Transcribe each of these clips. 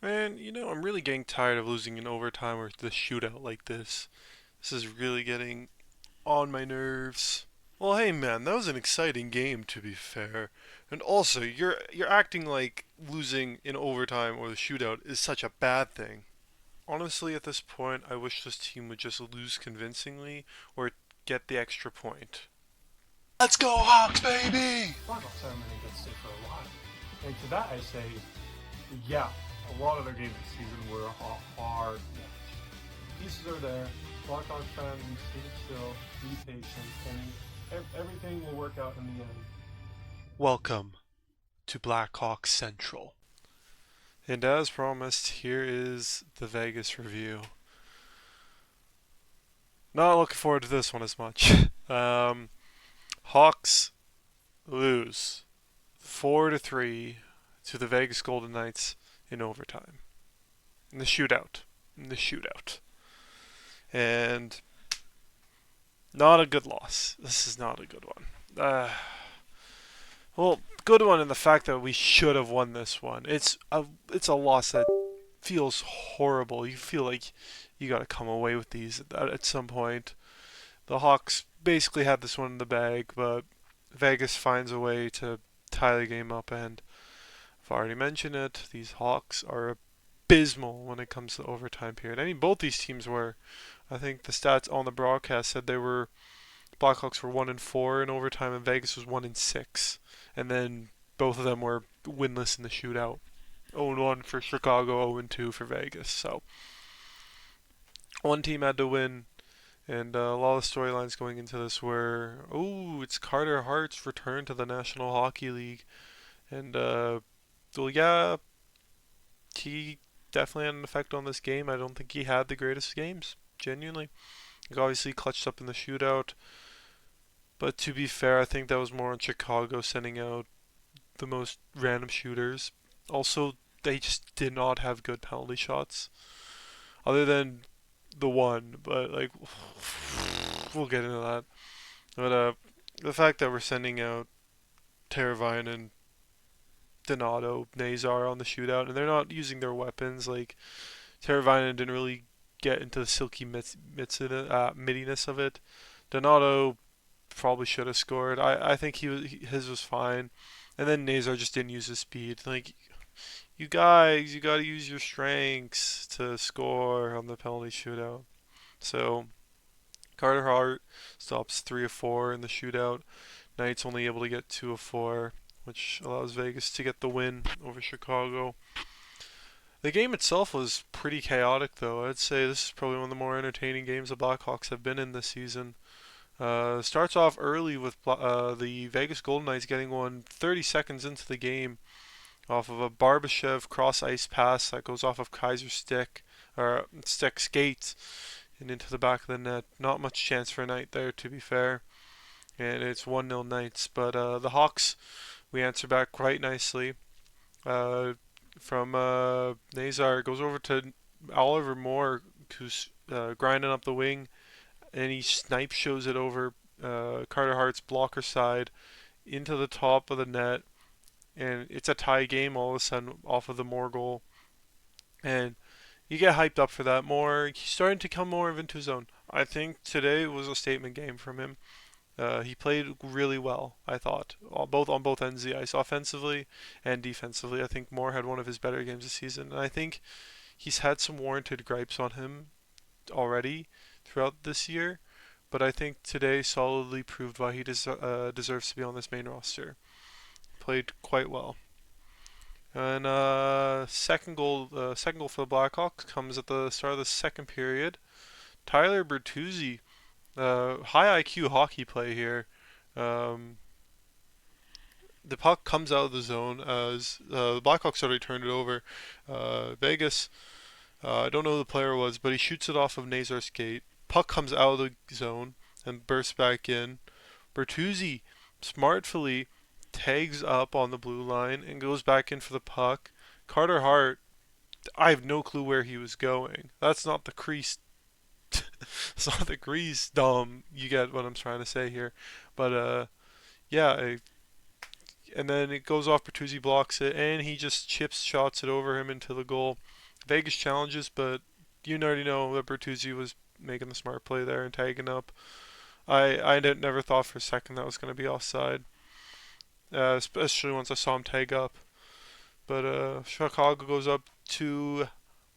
Man, I'm really getting tired of losing in overtime or the shootout like this. This is really getting on my nerves. Well, hey man, that was an exciting game to be fair. And also, you're acting like losing in overtime or the shootout is such a bad thing. Honestly, at this point, I wish this team would just lose convincingly or get the extra point. Let's go Hawks, baby! Blackhawks haven't been in good state for a while. And to that I say, yeah, a lot of their games this season were a hard match. Pieces are there. Blackhawks fans, stay still, be patient, and everything will work out in the end. Welcome to Blackhawks Central. And as promised, here is the Vegas review. Not looking forward to this one as much. Hawks lose 4-3 to the Vegas Golden Knights in overtime. In the shootout. And not a good loss. This is not a good one. Well, good one in the fact that we should have won this one. It's a loss that feels horrible. You feel like you got to come away with these at some point. The Hawks basically had this one in the bag, but Vegas finds a way to tie the game up, and I've already mentioned it. These Hawks are abysmal when it comes to the overtime period. I mean, both these teams were. I think the stats on the broadcast said Blackhawks were 1-4 in overtime, and Vegas was 1-6. And then both of them were winless in the shootout. 0-1 for Chicago, 0-2 for Vegas. So one team had to win, and a lot of the storylines going into this were, it's Carter Hart's return to the National Hockey League, and well, yeah, he definitely had an effect on this game. I don't think he had the greatest games, genuinely. He obviously clutched up in the shootout, but to be fair, I think that was more on Chicago sending out the most random shooters. Also, they just did not have good penalty shots, other than the one. But like, we'll get into that. But the fact that we're sending out Teravainen and Donato, Nazar on the shootout, and they're not using their weapons. Like Teravainen didn't really get into the silky mittiness of it. Donato probably should have scored. I think his was fine, and then Nazar just didn't use his speed. Like, you guys, you got to use your strengths to score on the penalty shootout. So Carter Hart stops 3 of 4 in the shootout. Knights only able to get 2 of 4, which allows Vegas to get the win over Chicago. The game itself was pretty chaotic, though. I'd say this is probably one of the more entertaining games the Blackhawks have been in this season. Starts off early with the Vegas Golden Knights getting one 30 seconds into the game off of a Barbashev cross ice pass that goes off of Kaiser's stick or stick skate and into the back of the net. Not much chance for a Knight there, to be fair. And it's 1-0 Knights. But the Hawks, we answer back quite nicely. From Nazar, goes over to Oliver Moore, who's grinding up the wing, and he snipe shows it over Carter Hart's blocker side into the top of the net, and it's a tie game all of a sudden off of the Moore goal. And you get hyped up for that more. He's starting to come more into his own. I think today was a statement game from him. He played really well, I thought, on both ends of the ice, offensively and defensively. I think Moore had one of his better games this season, and I think he's had some warranted gripes on him already throughout this year, but I think today solidly proved why he deserves to be on this main roster. Played quite well. And second goal for the Blackhawks comes at the start of the second period. Tyler Bertuzzi, high IQ hockey play here. Um, the puck comes out of the zone as the Blackhawks already turned it over. Vegas, I don't know who the player was, but he shoots it off of Nazar's skate. Puck comes out of the zone and bursts back in. Bertuzzi smartfully tags up on the blue line and goes back in for the puck. Carter Hart, I have no clue where he was going. That's not the crease. It's not the crease, dumb. You get what I'm trying to say here. But yeah, and then it goes off. Bertuzzi blocks it, and he just chips shots it over him into the goal. Vegas challenges, but you already know that Bertuzzi was making the smart play there and tagging up. I didn't, never thought for a second that was going to be offside, especially once I saw him tag up. But Chicago goes up 2-1,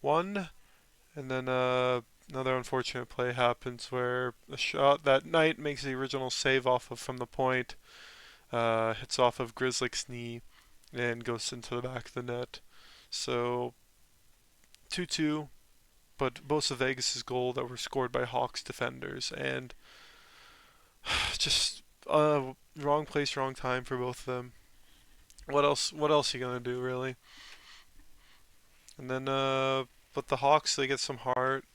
and then another unfortunate play happens where a shot that Knight makes the original save off of from the point, hits off of Grizzlick's knee and goes into the back of the net. So 2-2, but both of Vegas's goal that were scored by Hawks defenders, and just wrong place, wrong time for both of them. What else? What else are you gonna do, really? And then, but the Hawks, they get some heart.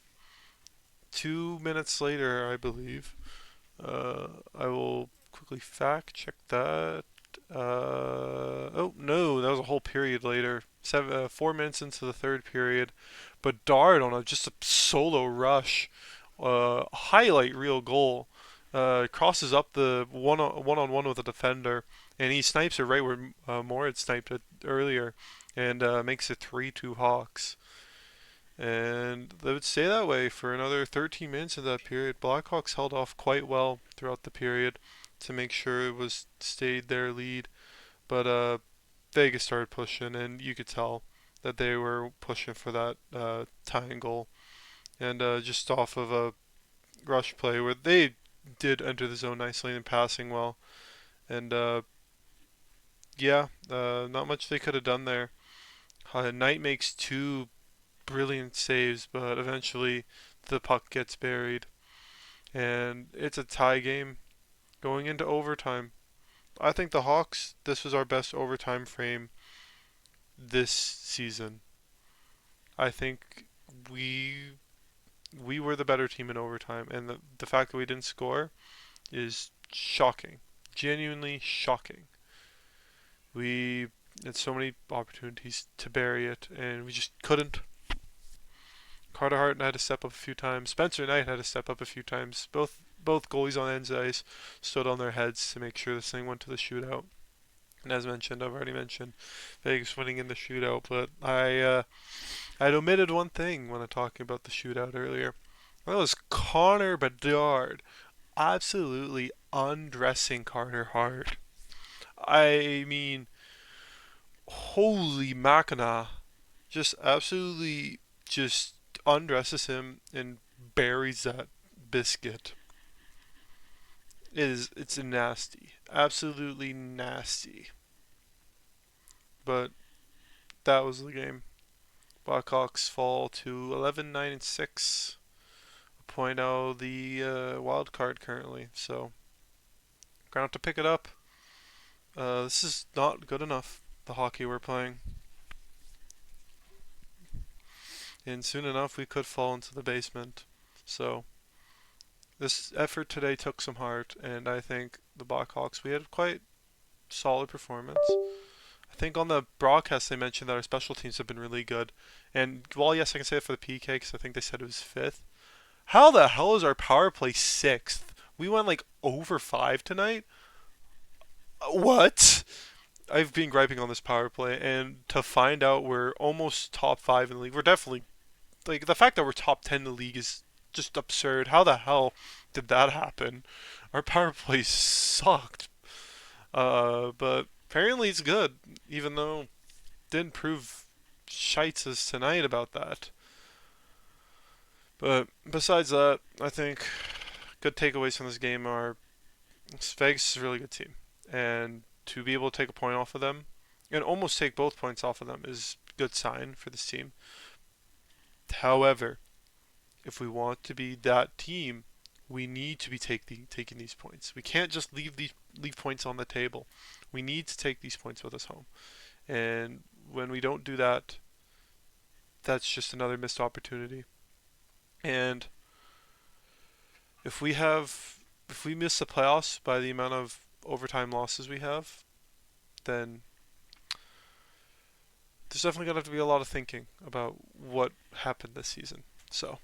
2 minutes later, I believe. I will quickly fact check that. Oh no, that was a whole period later. 4 minutes into the third period, but Dart on just a solo rush, highlight reel goal, crosses up the one on one with a defender, and he snipes it right where Moore had sniped it earlier, and makes it 3-2 Hawks. And they would stay that way for another 13 minutes of that period. Blackhawks held off quite well throughout the period to make sure it was stayed their lead. But Vegas started pushing, and you could tell that they were pushing for that tying goal. And just off of a rush play where they did enter the zone nicely and passing well. And yeah, not much they could have done there. Knight makes two brilliant saves, but eventually the puck gets buried, and it's a tie game going into overtime. I think the Hawks, this was our best overtime frame this season. I think we were the better team in overtime, and the fact that we didn't score is shocking, genuinely shocking. We had so many opportunities to bury it, and we just couldn't. Carter Hart had to step up a few times. Spencer Knight had to step up a few times. Both goalies on ends ice stood on their heads to make sure this thing went to the shootout. And as mentioned, I've already mentioned Vegas winning in the shootout, but I'd omitted one thing when I talking about the shootout earlier. That was Connor Bedard absolutely undressing Carter Hart. I mean, holy Mackinac, just absolutely just undresses him and buries that biscuit. It's nasty, absolutely nasty. But that was the game. Blackhawks fall to 11-9-6, a point out the wild card currently. So gonna have to pick it up. This is not good enough. The hockey we're playing, and soon enough we could fall into the basement. So this effort today took some heart, and I think the Blackhawks, we had quite solid performance. I think on the broadcast they mentioned that our special teams have been really good. And while yes, I can say it for the PK because I think they said it was fifth. How the hell is our power play sixth? We went like over five tonight. What? I've been griping on this power play, and to find out we're almost top five in the league, we're definitely like the fact that we're top 10 in the league is just absurd. How the hell did that happen? Our power play sucked. But apparently it's good, even though didn't prove shites as tonight about that. But besides that, I think good takeaways from this game are Vegas is a really good team, and to be able to take a point off of them and almost take both points off of them is a good sign for this team. However, if we want to be that team, we need to be taking these points. We can't just leave points on the table. We need to take these points with us home. And when we don't do that, that's just another missed opportunity. And if we miss the playoffs by the amount of overtime losses we have, then there's definitely gonna have to be a lot of thinking about what happened this season. So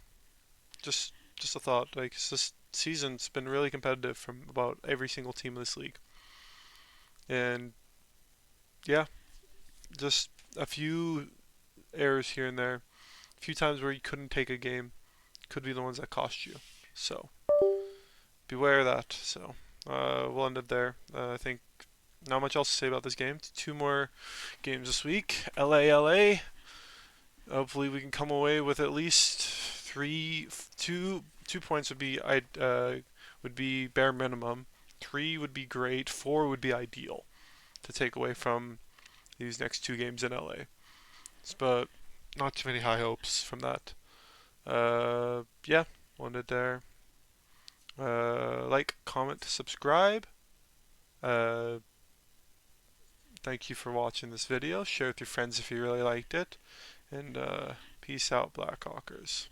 just a thought. Like this season's been really competitive from about every single team in this league, and yeah, just a few errors here and there, a few times where you couldn't take a game, could be the ones that cost you. So beware of that. So we'll end it there. I think not much else to say about this game. Two more games this week. LA. Hopefully we can come away with at least two points would be bare minimum. Three would be great. Four would be ideal to take away from these next two games in LA. But not too many high hopes from that. Yeah, wanted there. Like, comment, subscribe. Uh, Thank you for watching this video. Share with your friends if you really liked it. And peace out, Blackhawkers.